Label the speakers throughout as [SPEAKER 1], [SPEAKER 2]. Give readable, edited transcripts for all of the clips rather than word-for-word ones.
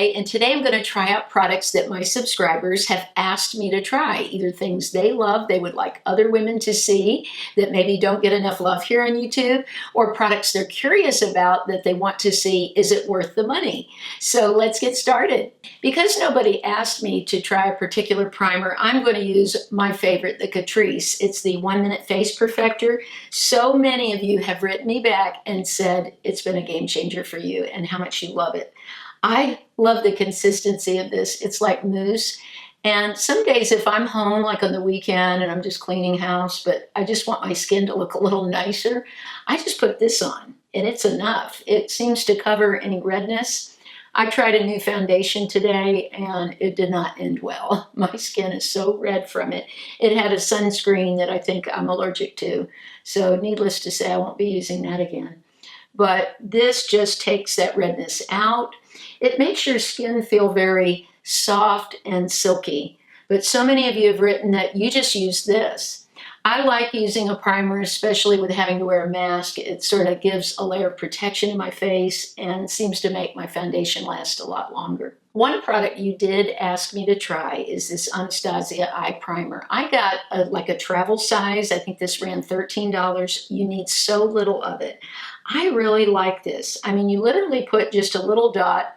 [SPEAKER 1] Ray, and today I'm going to try out products that my subscribers have asked me to try. Either things they love, they would like other women to see that maybe don't get enough love here on YouTube, or products they're curious about that they want to see, is it worth the money? So let's get started. Because nobody asked me to try a particular primer, I'm going to use my favorite, the Catrice. It's the 1 Minute Face Perfector. So many of you have written me back and said it's been a game changer for you and how much you love it. I love the consistency of this. It's like mousse. And some days if I'm home, like on the weekend, and I'm just cleaning house, but I just want my skin to look a little nicer, I just put this on and it's enough. It seems to cover any redness. I tried a new foundation today and it did not end well. My skin is so red from it. It had a sunscreen that I think I'm allergic to. So needless to say, I won't be using that again. But this just takes that redness out. It makes your skin feel very soft and silky. But so many of you have written that you just use this. I like using a primer, especially with having to wear a mask. It sort of gives a layer of protection to my face and seems to make my foundation last a lot longer. One product you did ask me to try is this Anastasia Eye Primer. I got like a travel size. I think this ran $13. You need so little of it. I really like this. I mean, you literally put just a little dot,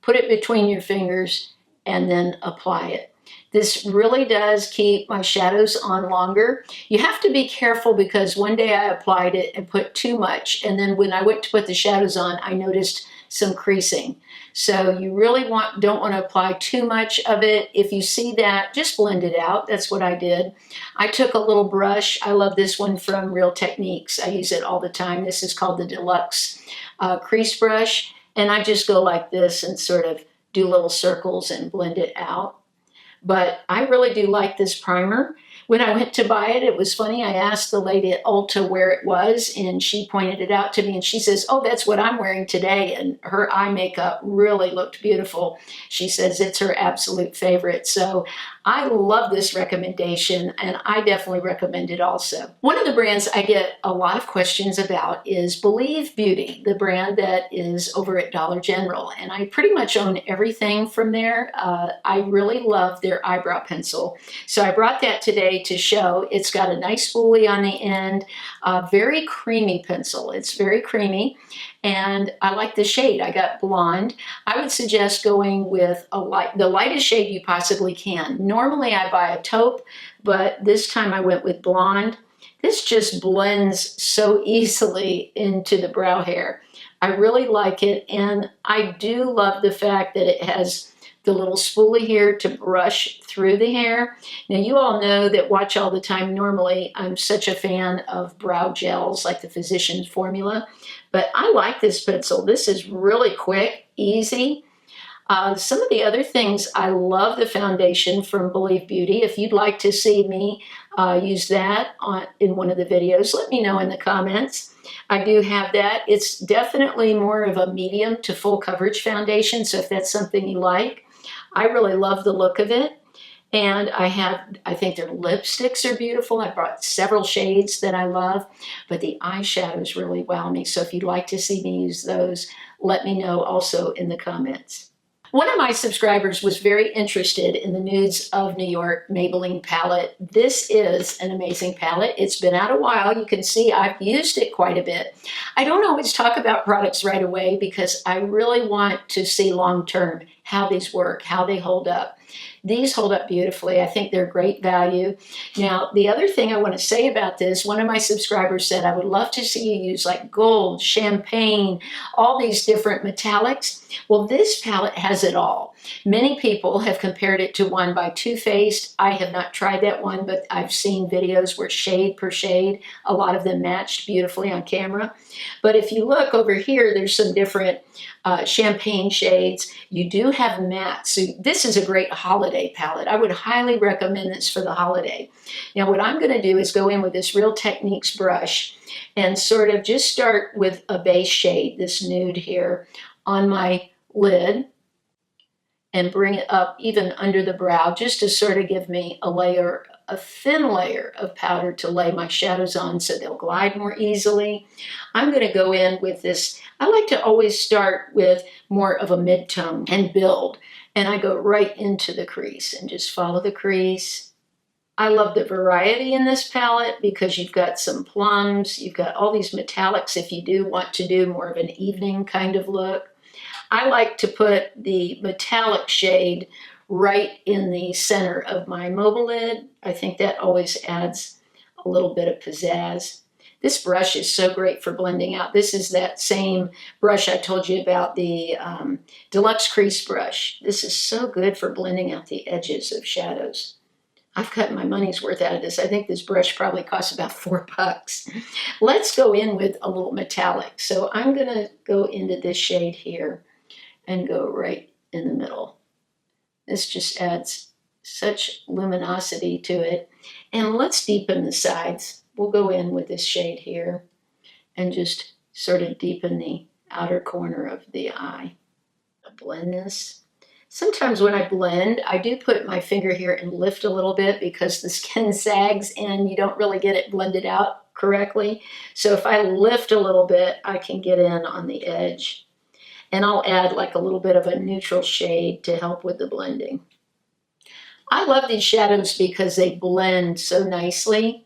[SPEAKER 1] put it between your fingers, and then apply it. This really does keep my shadows on longer. You have to be careful because one day I applied it and put too much, and then when I went to put the shadows on, I noticed some creasing. So you really don't want to apply too much of it. If you see that, just blend it out. That's what I did. I took a little brush. I love this one from Real Techniques. I use it all the time. This is called the Deluxe Crease Brush. And I just go like this and sort of do little circles and blend it out. But I really do like this primer. When I went to buy it, it was funny. I asked the lady at Ulta where it was, and she pointed it out to me, and she says, oh, that's what I'm wearing today. And her eye makeup really looked beautiful. She says it's her absolute favorite. So I love this recommendation, and I definitely recommend it also. One of the brands I get a lot of questions about is Believe Beauty, the brand that is over at Dollar General. And I pretty much own everything from there. I really love their eyebrow pencil. So I brought that today to show. It's got a nice spoolie on the end, very creamy pencil. It's very creamy, and I like the shade. I got blonde. I would suggest going with the lightest shade you possibly can. Normally I buy a taupe, but this time I went with blonde. This just blends so easily into the brow hair. I really like it, and I do love the fact that it has the little spoolie here to brush through the hair. Now you all know that watch all the time. Normally I'm such a fan of brow gels like the Physicians Formula, but I like this pencil. This is really quick, easy. Some of the other things, I love the foundation from Believe Beauty. If you'd like to see me use that in one of the videos, let me know in the comments. I do have that. It's definitely more of a medium to full coverage foundation, so if that's something you like. I really love the look of it. And I think their lipsticks are beautiful. I brought several shades that I love, but the eyeshadows really wow me. So if you'd like to see me use those, let me know also in the comments. One of my subscribers was very interested in the Nudes of New York Maybelline palette. This is an amazing palette. It's been out a while. You can see I've used it quite a bit. I don't always talk about products right away because I really want to see long-term how these work, how they hold up. These hold up beautifully. I think they're great value. Now, the other thing I want to say about this, one of my subscribers said, I would love to see you use like gold, champagne, all these different metallics. Well, this palette has it all. Many people have compared it to one by Too Faced. I have not tried that one, but I've seen videos where shade per shade, a lot of them matched beautifully on camera. But if you look over here, there's some different champagne shades. You do have matte. So this is a great holiday palette. I would highly recommend this for the holiday. Now what I'm going to do is go in with this Real Techniques brush and sort of just start with a base shade, this nude here, on my lid and bring it up even under the brow just to sort of give me a layer a thin layer of powder to lay my shadows on so they'll glide more easily. I'm going to go in with this. I like to always start with more of a mid-tone and build. And I go right into the crease and just follow the crease. I love the variety in this palette because you've got some plums, you've got all these metallics if you do want to do more of an evening kind of look. I like to put the metallic shade right in the center of my mobile lid. I think that always adds a little bit of pizzazz. This brush is so great for blending out. This is that same brush I told you about, the Deluxe Crease brush. This is so good for blending out the edges of shadows. I've got my money's worth out of this. I think this brush probably costs about $4. Let's go in with a little metallic. So I'm going to go into this shade here and go right in the middle. This just adds such luminosity to it. And let's deepen the sides. We'll go in with this shade here and just sort of deepen the outer corner of the eye. I'll blend this. Sometimes when I blend, I do put my finger here and lift a little bit because the skin sags and you don't really get it blended out correctly. So if I lift a little bit, I can get in on the edge. And I'll add like a little bit of a neutral shade to help with the blending. I love these shadows because they blend so nicely.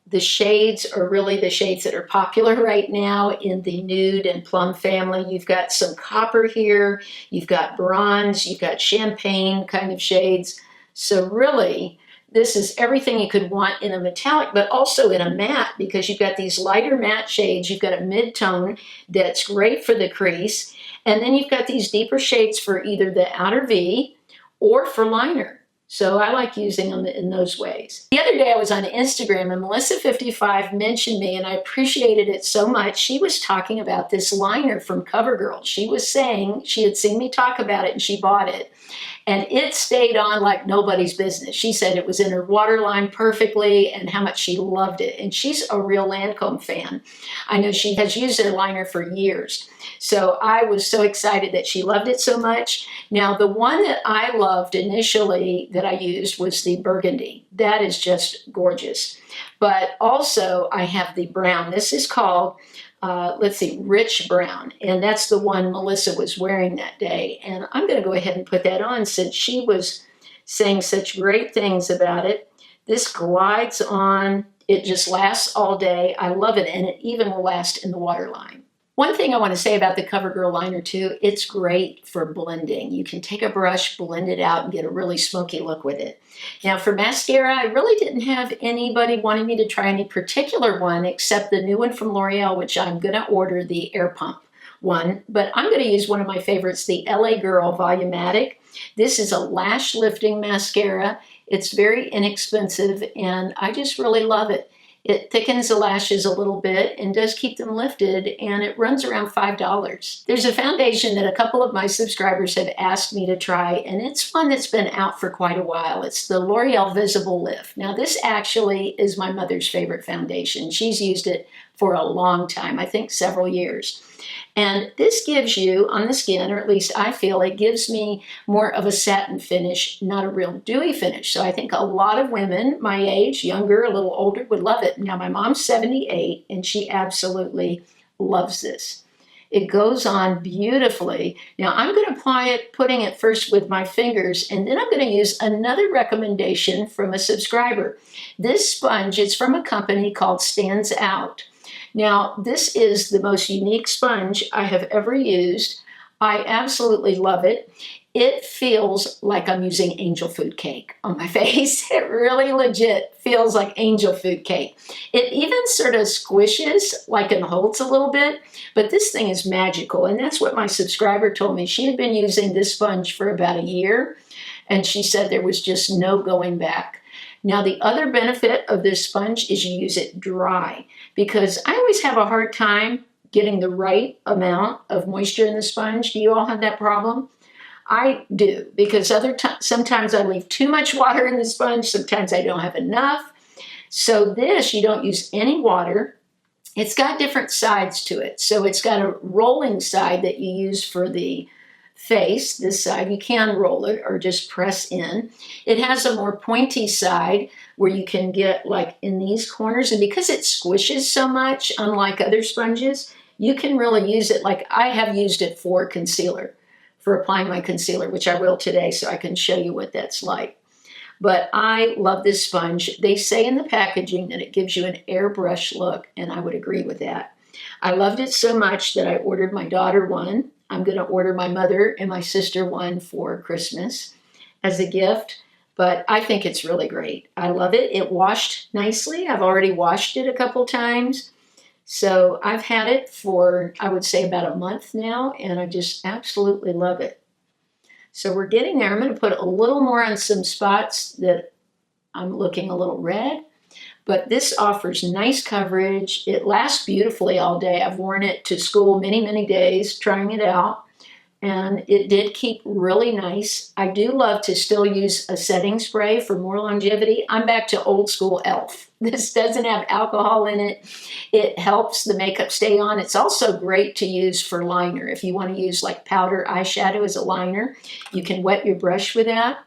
[SPEAKER 1] The shades are really the shades that are popular right now in the nude and plum family. You've got some copper here, you've got bronze, you've got champagne kind of shades. So really, this is everything you could want in a metallic, but also in a matte, because you've got these lighter matte shades. You've got a mid-tone that's great for the crease. And then you've got these deeper shades for either the outer V or for liner. So I like using them in those ways. The other day I was on Instagram and Melissa55 mentioned me and I appreciated it so much. She was talking about this liner from CoverGirl. She was saying she had seen me talk about it and she bought it. And it stayed on like nobody's business. She said it was in her waterline perfectly and how much she loved it. And she's a real Lancome fan. I know she has used their liner for years. So I was so excited that she loved it so much. Now, the one that I loved initially that I used was the Burgundy. That is just gorgeous. But also I have the brown. This is called let's see, Rich Brown. And that's the one Melissa was wearing that day. And I'm going to go ahead and put that on since she was saying such great things about it. This glides on. It just lasts all day. I love it. And it even will last in the waterline. One thing I want to say about the CoverGirl liner too, it's great for blending. You can take a brush, blend it out, and get a really smoky look with it. Now for mascara, I really didn't have anybody wanting me to try any particular one except the new one from L'Oreal, which I'm going to order, the Air Pump one. But I'm going to use one of my favorites, the LA Girl Volumatic. This is a lash lifting mascara. It's very inexpensive and I just really love it. It thickens the lashes a little bit and does keep them lifted, and it runs around $5. There's a foundation that a couple of my subscribers have asked me to try, and it's one that's been out for quite a while. It's the L'Oreal Visible Lift. Now, this actually is my mother's favorite foundation. She's used it for a long time, I think several years. And this gives you, on the skin, or at least I feel, it gives me more of a satin finish, not a real dewy finish. So I think a lot of women my age, younger, a little older, would love it. Now, my mom's 78, and she absolutely loves this. It goes on beautifully. Now, I'm going to apply it, putting it first with my fingers, and then I'm going to use another recommendation from a subscriber. This sponge is from a company called Stands Out. Now, this is the most unique sponge I have ever used. I absolutely love it. It feels like I'm using angel food cake on my face. It really legit feels like angel food cake. It even sort of squishes like and holds a little bit, but this thing is magical. And that's what my subscriber told me. She had been using this sponge for about a year, and she said there was just no going back. Now, the other benefit of this sponge is you use it dry, because I always have a hard time getting the right amount of moisture in the sponge. Do you all have that problem? I do, because sometimes I leave too much water in the sponge, sometimes I don't have enough. So this, you don't use any water. It's got different sides to it. So it's got a rolling side that you use for the face, this side. You can roll it or just press in. It has a more pointy side where you can get like in these corners, and because it squishes so much, unlike other sponges, you can really use it. Like I have used it for concealer, for applying my concealer, which I will today, so I can show you what that's like. But I love this sponge. They say in the packaging that it gives you an airbrush look, and I would agree with that. I loved it so much that I ordered my daughter one. I'm going to order my mother and my sister one for Christmas as a gift, but I think it's really great. I love it. It washed nicely. I've already washed it a couple times. So I've had it for, I would say, about a month now, and I just absolutely love it. So we're getting there. I'm going to put a little more on some spots that I'm looking a little red, but this offers nice coverage. It lasts beautifully all day. I've worn it to school many, many days, trying it out, and it did keep really nice. I do love to still use a setting spray for more longevity. I'm back to old school e.l.f. This doesn't have alcohol in it. It helps the makeup stay on. It's also great to use for liner. If you want to use like powder eyeshadow as a liner, you can wet your brush with that.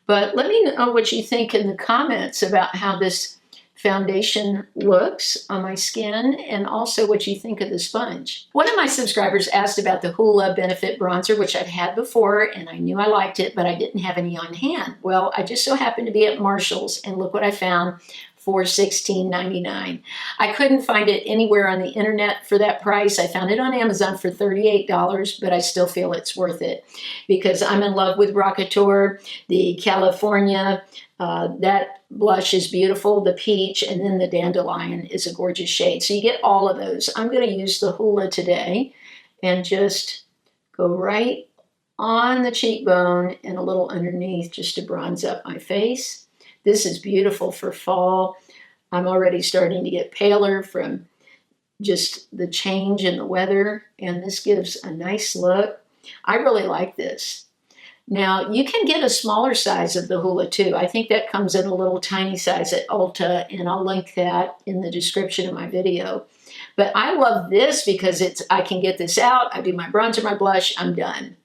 [SPEAKER 1] But let me know what you think in the comments about how this foundation looks on my skin, and also what you think of the sponge. One of my subscribers asked about the Hoola Benefit Bronzer, which I've had before, and I knew I liked it, but I didn't have any on hand. Well, I just so happened to be at Marshall's, and look what I found for $16.99. I couldn't find it anywhere on the internet for that price. I found it on Amazon for $38, but I still feel it's worth it because I'm in love with Rockateur, the California. That blush is beautiful, the peach, and then the dandelion is a gorgeous shade. So you get all of those. I'm going to use the Hoola today and just go right on the cheekbone and a little underneath just to bronze up my face. This is beautiful for fall. I'm already starting to get paler from just the change in the weather, and this gives a nice look. I really like this. Now, you can get a smaller size of the Hoola too. I think that comes in a little tiny size at Ulta, and I'll link that in the description of my video. But I love this because I can get this out, I do my bronzer, my blush, I'm done.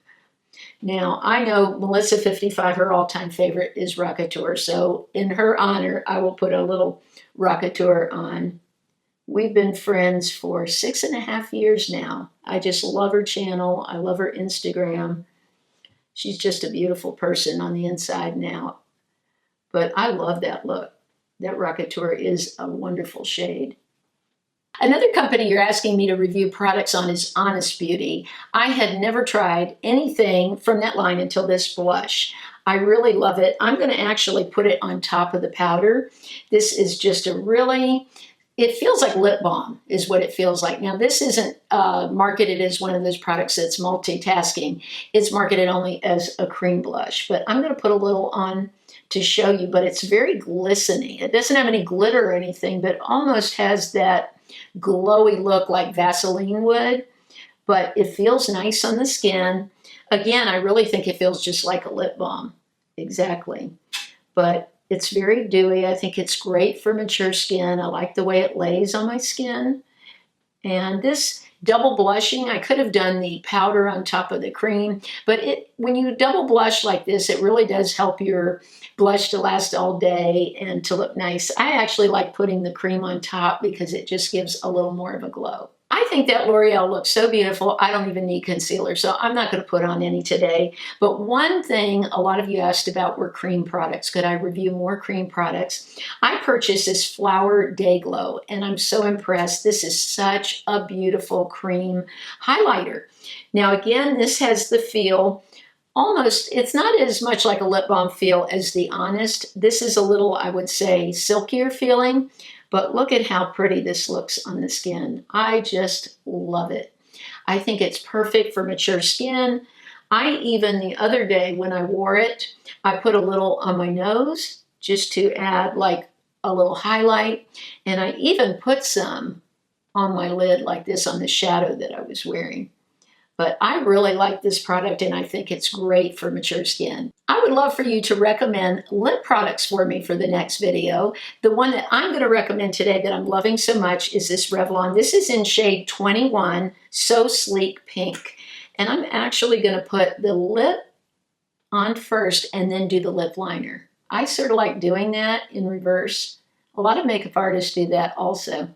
[SPEAKER 1] Now, I know Melissa55, her all-time favorite is Rockateur, so in her honor, I will put a little Rockateur on. We've been friends for 6.5 years now. I just love her channel. I love her Instagram. She's just a beautiful person on the inside and out. But I love that look. That Rockateur is a wonderful shade. Another company you're asking me to review products on is Honest Beauty. I had never tried anything from that line until this blush. I really love it. I'm going to actually put it on top of the powder. This is just a really, it feels like lip balm is what it feels like. Now, this isn't marketed as one of those products that's multitasking. It's marketed only as a cream blush, but I'm going to put a little on to show you, but it's very glistening. It doesn't have any glitter or anything, but almost has that glowy look like Vaseline would, but it feels nice on the skin. Again, I really think it feels just like a lip balm. Exactly. But it's very dewy. I think it's great for mature skin. I like the way it lays on my skin. And this double blushing, I could have done the powder on top of the cream, but when you double blush like this, it really does help your blush to last all day and to look nice. I actually like putting the cream on top because it just gives a little more of a glow. I think that L'Oreal looks so beautiful, I don't even need concealer, so I'm not going to put on any today. But one thing a lot of you asked about were cream products. Could I review more cream products? I purchased this Flower Day Glow, and I'm so impressed. This is such a beautiful cream highlighter. Now again, this has the feel, almost, it's not as much like a lip balm feel as the Honest. This is a little, I would say, silkier feeling. But look at how pretty this looks on the skin. I just love it. I think it's perfect for mature skin. I even, the other day when I wore it, I put a little on my nose just to add like a little highlight. And I even put some on my lid like this on the shadow that I was wearing. But I really like this product, and I think it's great for mature skin. I would love for you to recommend lip products for me for the next video. The one that I'm going to recommend today that I'm loving so much is this Revlon. This is in shade 21, So Sleek Pink. And I'm actually going to put the lip on first and then do the lip liner. I sort of like doing that in reverse. A lot of makeup artists do that also.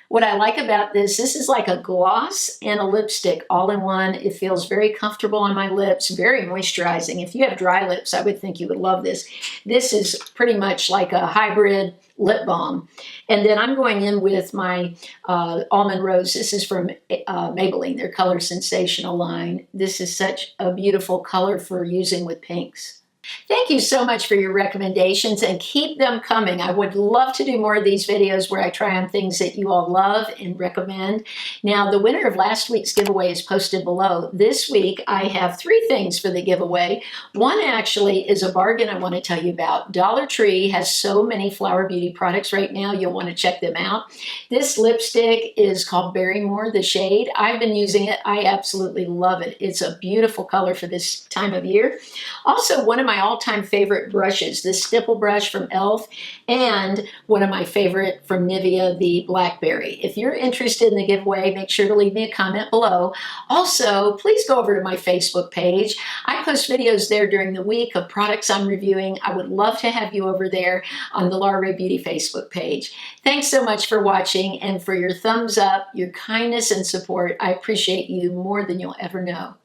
[SPEAKER 1] What I like about this is like a gloss and a lipstick all in one. It feels very comfortable on my lips, very moisturizing. If you have dry lips, I would think you would love this. This is pretty much like a hybrid lip balm. And then I'm going in with my Almond Rose. This is from Maybelline, their Colorsensational line. This is such a beautiful color for using with pinks. Thank you so much for your recommendations, and keep them coming. I would love to do more of these videos where I try on things that you all love and recommend. Now, the winner of last week's giveaway is posted below. This week, I have 3 things for the giveaway. One actually is a bargain I want to tell you about. Dollar Tree has so many Flower Beauty products right now. You'll want to check them out. This lipstick is called Barrymore, the shade. I've been using it. I absolutely love it. It's a beautiful color for this time of year. Also, one of my all-time favorite brushes, this stipple brush from E.l.f. and one of my favorite from Nivea, the Blackberry. If you're interested in the giveaway, make sure to leave me a comment below. Also, please go over to my Facebook page. I post videos there during the week of products I'm reviewing. I would love to have you over there on the Laura Beauty Facebook page. Thanks so much for watching and for your thumbs up, your kindness and support. I appreciate you more than you'll ever know.